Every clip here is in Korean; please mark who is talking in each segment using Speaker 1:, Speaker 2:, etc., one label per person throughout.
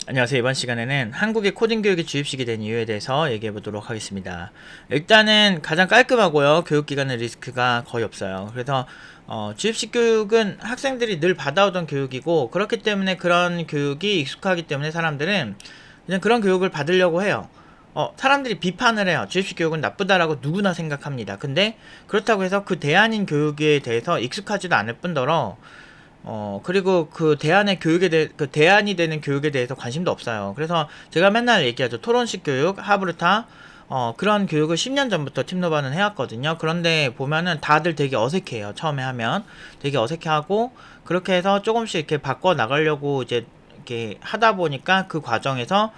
Speaker 1: 안녕하세요. 이번 시간에는 한국의 코딩 교육이 주입식이 된 이유에 대해서 얘기해 보도록 하겠습니다. 일단은 가장 깔끔하고요. 교육기관의 리스크가 거의 없어요. 그래서 주입식 교육은 학생들이 늘 받아오던 교육이고, 그렇기 때문에 그런 교육이 익숙하기 때문에 사람들은 그냥 그런 교육을 받으려고 해요. 사람들이 비판을 해요. 주입식 교육은 나쁘다라고 누구나 생각합니다. 근데 그렇다고 해서 그 대안인 교육에 대해서 익숙하지도 않을 뿐더러 그리고 그 대안이 되는 교육에 대해서 관심도 없어요. 그래서 제가 맨날 얘기하죠. 토론식 교육, 하브르타, 그런 교육을 10년 전부터 팀노바는 해왔거든요. 그런데 보면은 다들 되게 어색해요. 처음에 하면. 되게 어색해하고, 그렇게 해서 조금씩 이렇게 바꿔 나가려고 이제 이렇게 하다 보니까 그 과정에서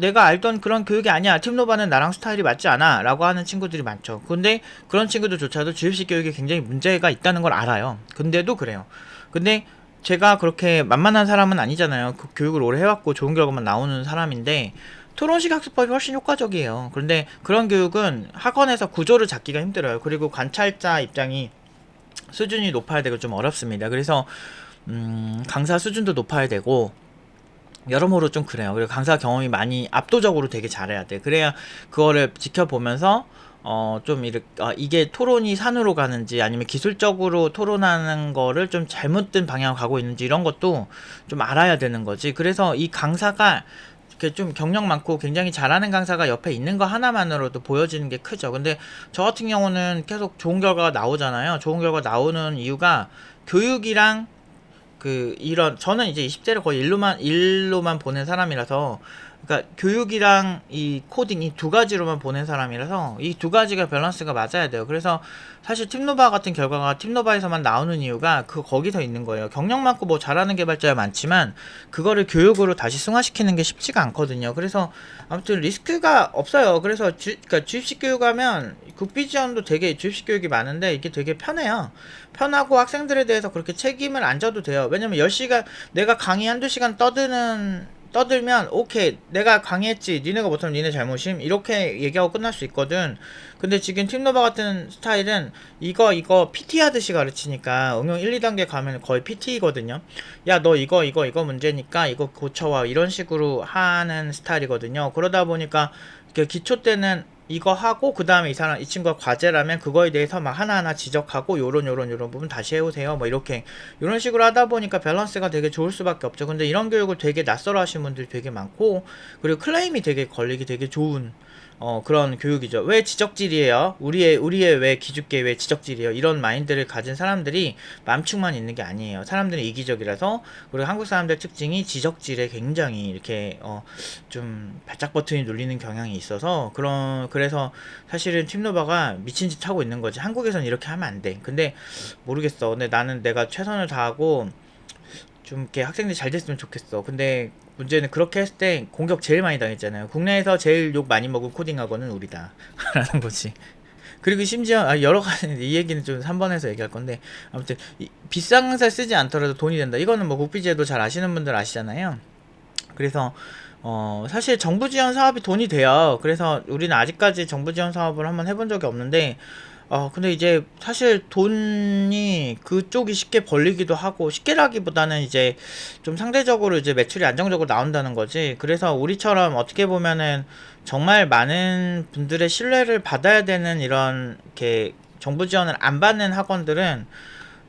Speaker 1: 내가 알던 그런 교육이 아니야. 팀노바는 나랑 스타일이 맞지 않아. 라고 하는 친구들이 많죠. 근데 그런 친구들조차도 주입식 교육에 굉장히 문제가 있다는 걸 알아요. 근데도 그래요. 근데 제가 그렇게 만만한 사람은 아니잖아요. 그 교육을 오래 해왔고 좋은 결과만 나오는 사람인데, 토론식 학습법이 훨씬 효과적이에요. 그런데 그런 교육은 학원에서 구조를 잡기가 힘들어요. 그리고 관찰자 입장이 수준이 높아야 되고 좀 어렵습니다. 그래서 강사 수준도 높아야 되고 여러모로 좀 그래요. 그리고 강사 경험이 많이 압도적으로 되게 잘해야 돼. 그래야 그거를 지켜보면서 좀 이렇게 이게 토론이 산으로 가는지 아니면 기술적으로 토론하는 거를 좀 잘못된 방향으로 가고 있는지 이런 것도 좀 알아야 되는 거지. 그래서 이 강사가 이렇게 좀 경력 많고 굉장히 잘하는 강사가 옆에 있는 거 하나만으로도 보여지는 게 크죠. 근데 저 같은 경우는 계속 좋은 결과가 나오잖아요. 좋은 결과 나오는 이유가 교육이랑 이런, 저는 이제 20대를 거의 일로만 보낸 사람이라서, 그러니까 교육이랑 이 코딩 이 두 가지로만 보낸 사람이라서 이 두 가지가 밸런스가 맞아야 돼요. 그래서 사실 팀노바 같은 결과가 팀노바에서만 나오는 이유가 거기서 있는 거예요. 경력 많고 뭐 잘하는 개발자가 많지만 그거를 교육으로 다시 승화시키는 게 쉽지가 않거든요. 그래서 아무튼 리스크가 없어요. 그래서 그러니까 주입식 교육하면 국비지원도 되게 주입식 교육이 많은데 이게 되게 편해요. 편하고 학생들에 대해서 그렇게 책임을 안 져도 돼요. 왜냐면 10시간 내가 강의 한두 시간 떠들면 오케이, 내가 강의했지, 니네가 못하면 니네 잘못임, 이렇게 얘기하고 끝날 수 있거든. 근데 지금 팀노바 같은 스타일은 이거 PT 하듯이 가르치니까 응용 1, 2단계 가면 거의 PT거든요. 야, 너 이거 문제니까 이거 고쳐와, 이런 식으로 하는 스타일이거든요. 그러다 보니까 기초 때는 이거 하고 그 다음에 이 친구가 과제라면 그거에 대해서 막 하나하나 지적하고 요런 부분 다시 해오세요, 뭐 이렇게 이런 식으로 하다 보니까 밸런스가 되게 좋을 수밖에 없죠. 근데 이런 교육을 되게 낯설어 하시는 분들이 되게 많고, 그리고 클레임이 되게 걸리기 되게 좋은 그런 교육이죠. 왜 지적질이에요? 우리의 왜 기죽게 왜 지적질이에요? 이런 마인드를 가진 사람들이 맘충만 있는 게 아니에요. 사람들은 이기적이라서. 그리고 한국 사람들 특징이 지적질에 굉장히 이렇게 좀 발작 버튼이 눌리는 경향이 있어서, 그래서 사실은 팀노바가 미친 짓 하고 있는 거지. 한국에선 이렇게 하면 안 돼. 근데 모르겠어. 근데 나는 내가 최선을 다하고 좀 이렇게 학생들이 잘 됐으면 좋겠어. 근데 문제는 그렇게 했을 때 공격 제일 많이 당했잖아요. 국내에서 제일 욕 많이 먹은 코딩학원은 우리다 라는 거지. 그리고 심지어 여러 가지, 이 얘기는 좀 3번에서 얘기할 건데, 아무튼 비싼 강사 쓰지 않더라도 돈이 된다. 이거는 뭐 국비제도 잘 아시는 분들 아시잖아요. 그래서 사실 정부 지원 사업이 돈이 돼요. 그래서 우리는 아직까지 정부 지원 사업을 한번 해본 적이 없는데, 근데 이제 사실 돈이 그쪽이 쉽게 벌리기도 하고, 쉽게라기보다는 이제 좀 상대적으로 이제 매출이 안정적으로 나온다는 거지. 그래서 우리처럼 어떻게 보면은 정말 많은 분들의 신뢰를 받아야 되는 이런 이렇게 정부 지원을 안 받는 학원들은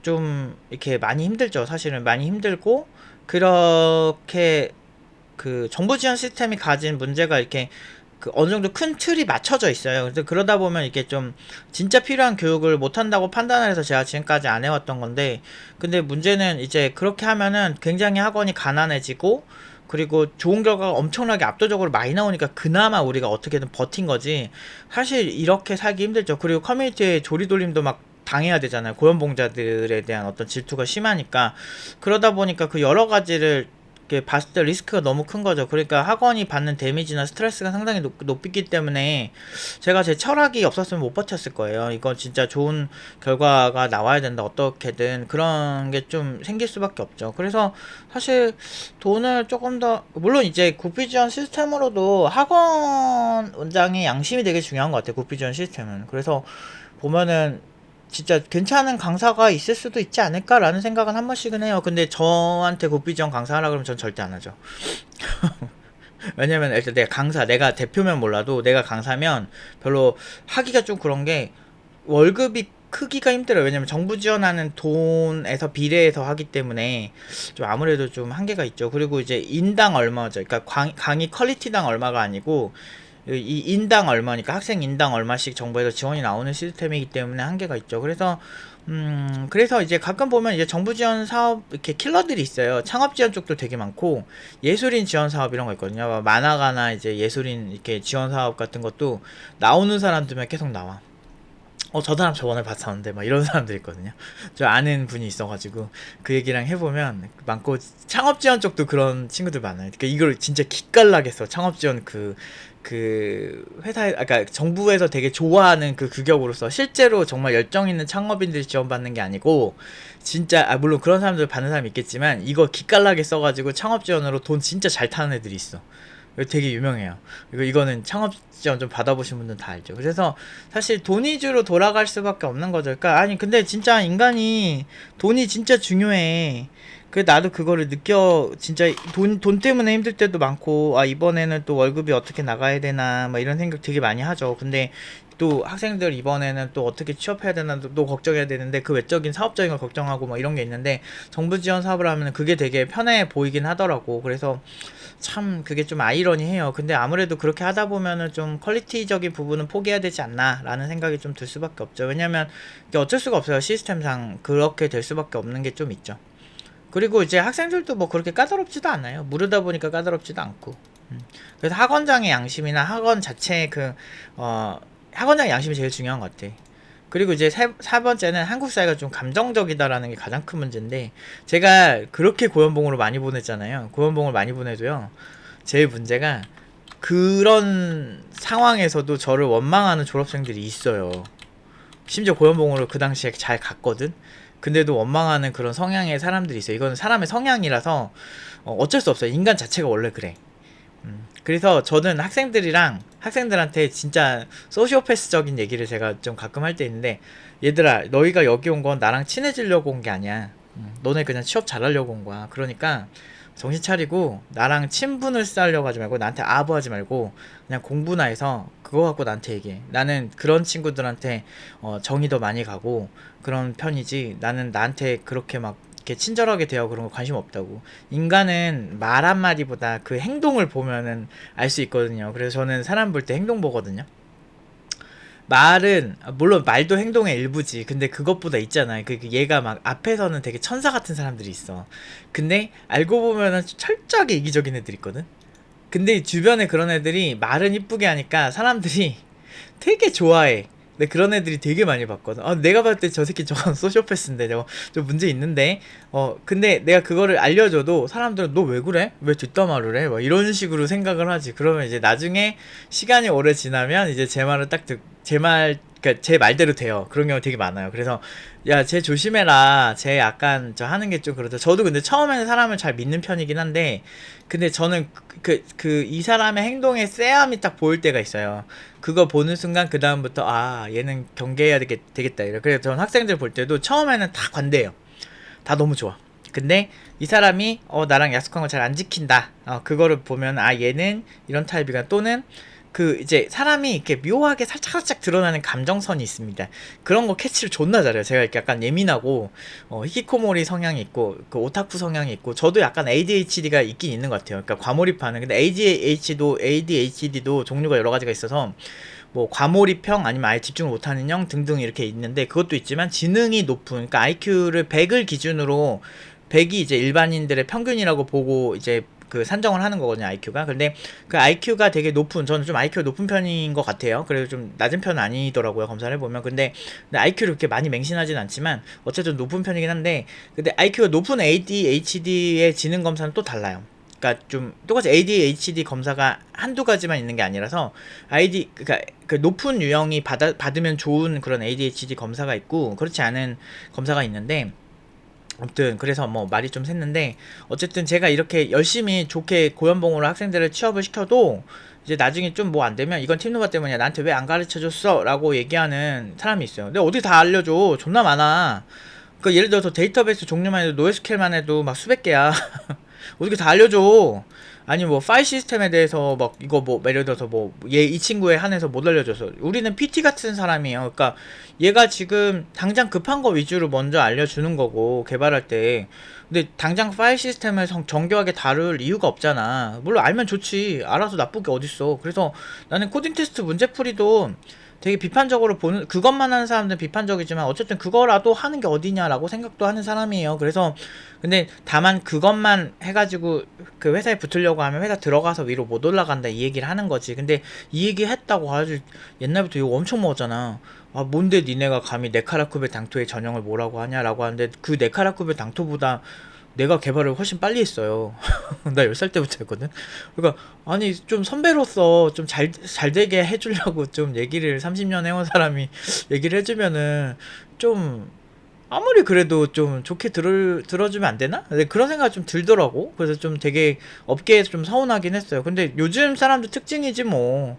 Speaker 1: 좀 이렇게 많이 힘들죠. 사실은 많이 힘들고, 그렇게 정부 지원 시스템이 가진 문제가 이렇게 어느 정도 큰 틀이 맞춰져 있어요. 그래서 그러다 보면 이게 좀 진짜 필요한 교육을 못 한다고 판단을 해서 제가 지금까지 안 해왔던 건데, 근데 문제는 이제 그렇게 하면은 굉장히 학원이 가난해지고, 그리고 좋은 결과가 엄청나게 압도적으로 많이 나오니까 그나마 우리가 어떻게든 버틴 거지. 사실 이렇게 살기 힘들죠. 그리고 커뮤니티에 조리돌림도 막 당해야 되잖아요. 고연봉자들에 대한 어떤 질투가 심하니까. 그러다 보니까 그 여러 가지를 봤을 때 리스크가 너무 큰 거죠. 그러니까 학원이 받는 데미지나 스트레스가 상당히 높기 때문에 제가 제 철학이 없었으면 못 버텼을 거예요. 이건 진짜 좋은 결과가 나와야 된다. 어떻게든 그런 게 좀 생길 수밖에 없죠. 그래서 사실 돈을 조금 더, 물론 이제 국비지원 시스템으로도 학원 원장의 양심이 되게 중요한 것 같아요. 국비지원 시스템은. 그래서 보면은 진짜 괜찮은 강사가 있을 수도 있지 않을까라는 생각은 한 번씩은 해요. 근데 저한테 국비지원 강사하라 그러면 전 절대 안 하죠. 왜냐면 일단 내가 대표면 몰라도 내가 강사면 별로 하기가 좀 그런 게 월급이 크기가 힘들어요. 왜냐면 정부 지원하는 돈에서 비례해서 하기 때문에 좀 아무래도 좀 한계가 있죠. 그리고 이제 인당 얼마죠. 그러니까 강의 퀄리티당 얼마가 아니고 이 인당 얼마니까 학생 인당 얼마씩 정부에서 지원이 나오는 시스템이기 때문에 한계가 있죠. 그래서 이제 가끔 보면 이제 정부 지원 사업 이렇게 킬러들이 있어요. 창업 지원 쪽도 되게 많고 예술인 지원 사업 이런 거 있거든요. 만화가나 이제 예술인 이렇게 지원 사업 같은 것도 나오는 사람들만 계속 나와. 저 사람 저번에 봤었는데 막 이런 사람들 있거든요. 저 아는 분이 있어가지고 그 얘기랑 해보면 많고 창업 지원 쪽도 그런 친구들 많아요. 그러니까 이걸 진짜 기깔나겠어. 창업 지원 그 회사에 아까 정부에서 되게 좋아하는 그 규격으로서 실제로 정말 열정 있는 창업인들이 지원받는 게 아니고 진짜 물론 그런 사람들 받는 사람이 있겠지만 이거 기깔나게 써가지고 창업 지원으로 돈 진짜 잘 타는 애들이 있어. 되게 유명해요. 그리고 이거는 창업 지원 좀 받아보신 분들은 다 알죠. 그래서 사실 돈 위주로 돌아갈 수밖에 없는 거죠. 그러니까 아니 근데 진짜 인간이 돈이 진짜 중요해. 나도 그거를 느껴. 진짜 돈 때문에 힘들 때도 많고 이번에는 또 월급이 어떻게 나가야 되나 막 이런 생각 되게 많이 하죠. 근데 또 학생들 이번에는 또 어떻게 취업해야 되나 또 걱정해야 되는데 그 외적인 사업적인 걸 걱정하고 뭐 이런 게 있는데 정부 지원 사업을 하면 그게 되게 편해 보이긴 하더라고. 그래서 참 그게 좀 아이러니해요. 근데 아무래도 그렇게 하다 보면은 좀 퀄리티적인 부분은 포기해야 되지 않나 라는 생각이 좀 들 수밖에 없죠. 왜냐면 이게 어쩔 수가 없어요. 시스템상 그렇게 될 수밖에 없는 게 좀 있죠. 그리고 이제 학생들도 뭐 그렇게 까다롭지도 않아요. 무료다 보니까 까다롭지도 않고. 그래서 학원장의 양심이나 학원 자체의 학원장의 양심이 제일 중요한 것 같아. 그리고 이제 세 번째는 한국 사회가 좀 감정적이다라는 게 가장 큰 문제인데, 제가 그렇게 고연봉으로 많이 보냈잖아요. 고연봉을 많이 보내도요. 제일 문제가 그런 상황에서도 저를 원망하는 졸업생들이 있어요. 심지어 고연봉으로 그 당시에 잘 갔거든. 근데도 원망하는 그런 성향의 사람들이 있어요. 이건 사람의 성향이라서 어쩔 수 없어요. 인간 자체가 원래 그래. 그래서 저는 학생들한테 진짜 소시오패스적인 얘기를 제가 좀 가끔 할 때 있는데, 얘들아 너희가 여기 온 건 나랑 친해지려고 온 게 아니야. 너네 그냥 취업 잘하려고 온 거야. 그러니까 정신 차리고 나랑 친분을 쌓으려고 하지 말고 나한테 아부하지 말고 그냥 공부나 해서 그거 갖고 나한테 얘기해. 나는 그런 친구들한테 정이 더 많이 가고 그런 편이지, 나는 나한테 그렇게 막 이렇게 친절하게 대하고 그런 거 관심 없다고. 인간은 말 한마디보다 그 행동을 보면은 알 수 있거든요. 그래서 저는 사람 볼 때 행동 보거든요. 말은 물론 말도 행동의 일부지. 근데 그것보다 있잖아요. 얘가 막 앞에서는 되게 천사 같은 사람들이 있어. 근데 알고 보면은 철저하게 이기적인 애들 있거든. 근데 주변에 그런 애들이 말은 이쁘게 하니까 사람들이 되게 좋아해. 근데 그런 애들이 되게 많이 봤거든. 내가 봤을 때 저 새끼 저건 소시오패스인데 저거 좀 문제 있는데. 근데 내가 그거를 알려줘도 사람들은 너 왜 그래? 왜 뒷담화를 해? 막 이런 식으로 생각을 하지. 그러면 이제 나중에 시간이 오래 지나면 이제 제 말을 그러니까 제 말대로 돼요. 그런 경우 되게 많아요. 그래서 야, 쟤 조심해라. 쟤 약간 저 하는 게 좀 그렇다. 저도 근데 처음에는 사람을 잘 믿는 편이긴 한데, 근데 저는 이 사람의 행동에 쎄함이 딱 보일 때가 있어요. 그거 보는 순간 그 다음부터 얘는 경계해야 되겠다. 그래서 저는 학생들 볼 때도 처음에는 다 관대해요. 다 너무 좋아. 근데 이 사람이 나랑 약속한 거 잘 안 지킨다. 그거를 보면 얘는 이런 타입이가, 또는 이제 사람이 이렇게 묘하게 살짝 드러나는 감정선이 있습니다. 그런 거 캐치를 존나 잘해요. 제가 이렇게 약간 예민하고 히키코모리 성향이 있고 그 오타쿠 성향이 있고, 저도 약간 ADHD가 있긴 있는 것 같아요. 그러니까 과몰입하는. 근데 ADHD도 종류가 여러 가지가 있어서 뭐 과몰입형 아니면 아예 집중을 못하는 형 등등 이렇게 있는데, 그것도 있지만 지능이 높은, 그러니까 IQ를 100을 기준으로 100이 이제 일반인들의 평균이라고 보고 이제 산정을 하는 거거든요, IQ가. 근데 그 IQ가 되게 높은, 저는 좀 IQ가 높은 편인 것 같아요. 그래도 좀 낮은 편은 아니더라고요, 검사를 해보면. 근데 IQ를 그렇게 많이 맹신하진 않지만 어쨌든 높은 편이긴 한데, 근데 IQ가 높은 ADHD의 지능 검사는 또 달라요. 그러니까 좀 똑같이 ADHD 검사가 한두 가지만 있는 게 아니라서, 그러니까 그 높은 유형이 받으면 좋은 그런 ADHD 검사가 있고 그렇지 않은 검사가 있는데, 아무튼 그래서 뭐 말이 좀 샜는데, 어쨌든 제가 이렇게 열심히 좋게 고연봉으로 학생들을 취업을 시켜도 이제 나중에 좀 뭐 안 되면 이건 팀노바 때문이야, 나한테 왜 안 가르쳐줬어? 라고 얘기하는 사람이 있어요. 근데 어디 다 알려줘. 존나 많아. 그 예를 들어서 데이터베이스 종류만 해도 NoSQL만 해도 막 수백 개야. 어떻게 다 알려줘. 아니 뭐 파일 시스템에 대해서 막 이거 뭐 예를 들어서 뭐 얘 이 친구에 한해서 못 알려줘서 우리는 PT 같은 사람이에요. 그러니까 얘가 지금 당장 급한 거 위주로 먼저 알려주는 거고 개발할 때 근데 당장 파일 시스템을 정교하게 다룰 이유가 없잖아. 물론 알면 좋지. 알아서 나쁘게 어딨어. 그래서 나는 코딩 테스트 문제풀이도 되게 비판적으로 보는 그것만 하는 사람들은 비판적이지만 어쨌든 그거라도 하는 게 어디냐라고 생각도 하는 사람이에요. 그래서 근데 다만 그것만 해가지고 그 회사에 붙으려고 하면 회사 들어가서 위로 못 올라간다 이 얘기를 하는 거지. 근데 이 얘기 했다고 아주 옛날부터 이거 엄청 먹었잖아. 아 뭔데 니네가 감히 네카라쿠베 당토의 전형을 뭐라고 하냐라고 하는데 그 네카라쿠베 당토보다 내가 개발을 훨씬 빨리 했어요. 나 10살 때부터 했거든. 그러니까 아니 좀 선배로서 좀 잘 되게 해주려고 좀 얘기를 30년 해온 사람이 얘기를 해주면은 좀 아무리 그래도 좀 좋게 들어주면 안 되나? 근데 그런 생각이 좀 들더라고. 그래서 좀 되게 업계에서 좀 서운하긴 했어요. 근데 요즘 사람들 특징이지 뭐.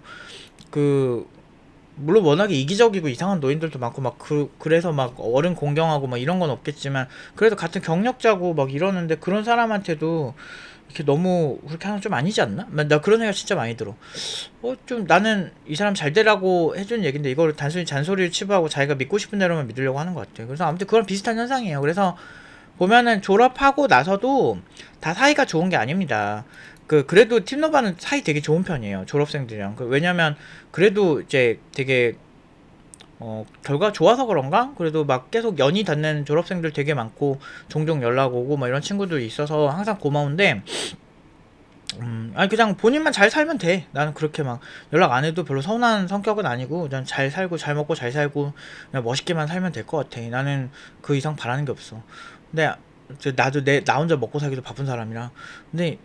Speaker 1: 그 물론 워낙에 이기적이고 이상한 노인들도 많고 막 그래서 막 어른 공경하고 막 이런 건 없겠지만 그래도 같은 경력자고 막 이러는데 그런 사람한테도 이렇게 너무 그렇게 하는 건 좀 아니지 않나? 나 그런 생각 진짜 많이 들어. 좀 나는 이 사람 잘 되라고 해준 얘긴데 이거를 단순히 잔소리를 치부하고 자기가 믿고 싶은 대로만 믿으려고 하는 것 같아. 그래서 아무튼 그런 비슷한 현상이에요. 그래서 보면은 졸업하고 나서도 다 사이가 좋은 게 아닙니다. 그래도 팀노바는 사이 되게 좋은 편이에요. 졸업생들이랑. 왜냐면 그래도 이제 되게 결과 좋아서 그런가? 그래도 막 계속 연이 닿는 졸업생들 되게 많고 종종 연락 오고 막 이런 친구들이 있어서 항상 고마운데 아니 그냥 본인만 잘 살면 돼. 나는 그렇게 막 연락 안 해도 별로 서운한 성격은 아니고 그냥 잘 살고 잘 먹고 잘 살고 그냥 멋있게만 살면 될 것 같아. 나는 그 이상 바라는 게 없어. 근데 나도 나 혼자 먹고 살기도 바쁜 사람이라. 근데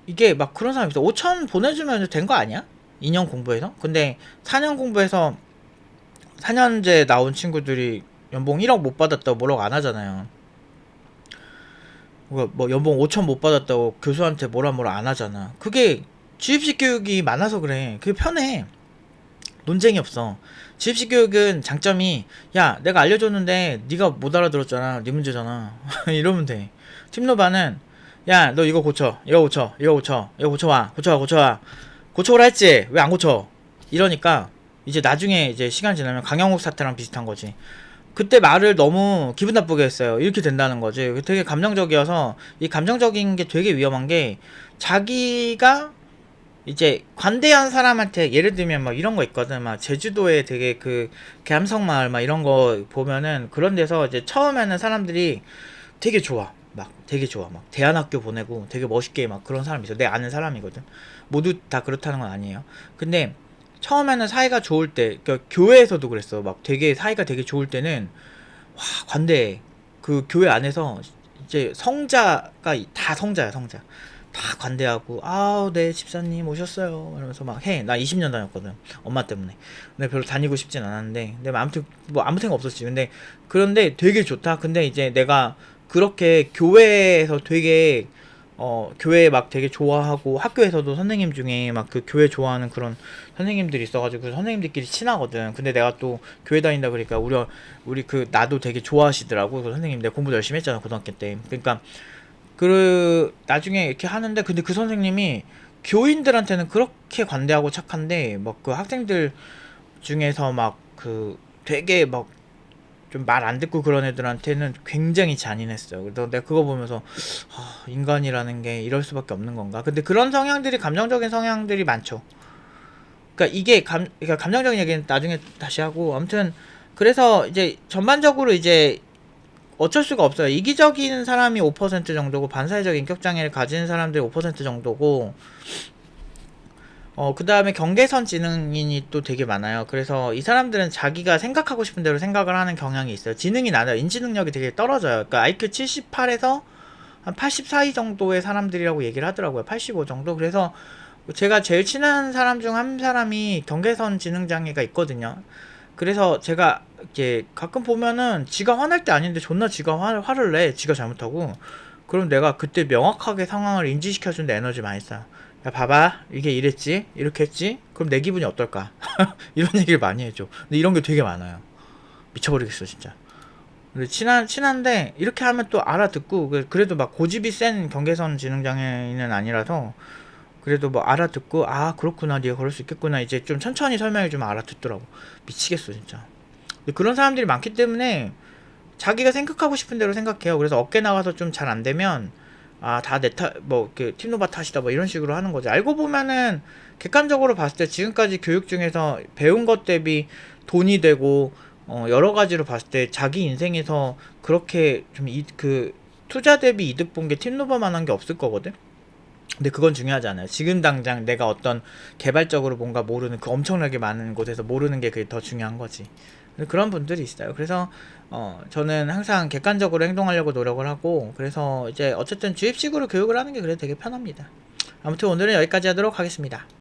Speaker 1: 이게 막 그런 사람이 있어. 5천 보내주면 된 거 아니야? 2년 공부해서? 근데 4년 공부해서 4년제 나온 친구들이 연봉 1억 못 받았다고 뭐라고 안 하잖아요. 뭐 연봉 5천 못 받았다고 교수한테 뭐라 안 하잖아. 그게 주입식 교육이 많아서 그래. 그게 편해. 논쟁이 없어. 주입식 교육은 장점이 야 내가 알려줬는데 네가 못 알아들었잖아. 네 문제잖아. 이러면 돼. 팀노바는 야 너 이거 고쳐 이거 고쳐 이거 고쳐 이거 고쳐와 고쳐와 고쳐오라 했지 왜 안 고쳐 이러니까 이제 나중에 이제 시간 지나면 강영욱 사태랑 비슷한 거지. 그때 말을 너무 기분 나쁘게 했어요. 이렇게 된다는 거지. 되게 감정적이어서 이 감정적인 게 되게 위험한 게 자기가 이제 관대한 사람한테 예를 들면 막 이런 거 있거든. 막 제주도에 되게 그 감성마을 막 이런 거 보면은 그런 데서 이제 처음에는 사람들이 되게 좋아. 막 되게 좋아. 막 대안학교 보내고 되게 멋있게 막 그런 사람이 있어. 내 아는 사람이거든. 모두 다 그렇다는 건 아니에요. 근데 처음에는 사이가 좋을 때, 그러니까 교회에서도 그랬어. 막 되게 사이가 되게 좋을 때는 와 관대해. 그 교회 안에서 이제 성자가 다 성자야 성자. 다 관대하고 아우 네 집사님 오셨어요 이러면서 막 해. 나 20년 다녔거든 엄마 때문에. 근데 별로 다니고 싶진 않았는데 근데 아무튼 뭐 아무 생각 없었지. 근데 그런데 되게 좋다. 근데 이제 내가 그렇게 교회에서 되게 교회 막 되게 좋아하고 학교에서도 선생님 중에 막 그 교회 좋아하는 그런 선생님들이 있어가지고 그 선생님들끼리 친하거든. 근데 내가 또 교회 다닌다 그러니까 우리 그 나도 되게 좋아하시더라고. 그 선생님 내가 공부도 열심히 했잖아 고등학교 때. 그러니까 나중에 이렇게 하는데 근데 그 선생님이 교인들한테는 그렇게 관대하고 착한데 막 그 학생들 중에서 막 되게 막 좀 말 안 듣고 그런 애들한테는 굉장히 잔인했어요. 그래서 내가 그거 보면서 인간이라는 게 이럴 수밖에 없는 건가? 근데 그런 성향들이 감정적인 성향들이 많죠. 그러니까 이게 그러니까 감정적인 얘기는 나중에 다시 하고 아무튼 그래서 이제 전반적으로 이제 어쩔 수가 없어요. 이기적인 사람이 5% 정도고 반사회적 인격장애를 가진 사람들이 5% 정도고 그 다음에 경계선 지능인이 또 되게 많아요. 그래서 이 사람들은 자기가 생각하고 싶은 대로 생각을 하는 경향이 있어요. 지능이 낮아요. 인지 능력이 되게 떨어져요. 그러니까 IQ 78에서 한 80 사이 정도의 사람들이라고 얘기를 하더라고요. 85 정도. 그래서 제가 제일 친한 사람 중 한 사람이 경계선 지능 장애가 있거든요. 그래서 제가 이렇게 가끔 보면은 지가 화날 때 아닌데 존나 지가 화를 내. 지가 잘못하고. 그럼 내가 그때 명확하게 상황을 인지시켜주는데 에너지 많이 써. 야 봐봐 이게 이랬지 이렇게 했지 그럼 내 기분이 어떨까 이런 얘기를 많이 해줘. 근데 이런 게 되게 많아요. 미쳐버리겠어 진짜. 친한데 이렇게 하면 또 알아듣고 그래도 막 고집이 센 경계선 지능 장애인은 아니라서 그래도 뭐 알아듣고 아 그렇구나 네가 그럴 수 있겠구나 이제 좀 천천히 설명해 주면 알아듣더라고. 미치겠어 진짜. 근데 그런 사람들이 많기 때문에 자기가 생각하고 싶은 대로 생각해요. 그래서 어깨 나가서 좀 잘 안 되면 아 다 내 탓 뭐 팀노바 탓이다 뭐 이런 식으로 하는 거지. 알고 보면은 객관적으로 봤을 때 지금까지 교육 중에서 배운 것 대비 돈이 되고 여러 가지로 봤을 때 자기 인생에서 그렇게 좀 투자 대비 이득 본 게 팀노바만 한 게 없을 거거든. 근데 그건 중요하지 않아요. 지금 당장 내가 어떤 개발적으로 뭔가 모르는 그 엄청나게 많은 곳에서 모르는 게 그게 더 중요한 거지. 그런 분들이 있어요. 그래서 저는 항상 객관적으로 행동하려고 노력을 하고 그래서 이제 어쨌든 주입식으로 교육을 하는 게 그래도 되게 편합니다. 아무튼 오늘은 여기까지 하도록 하겠습니다.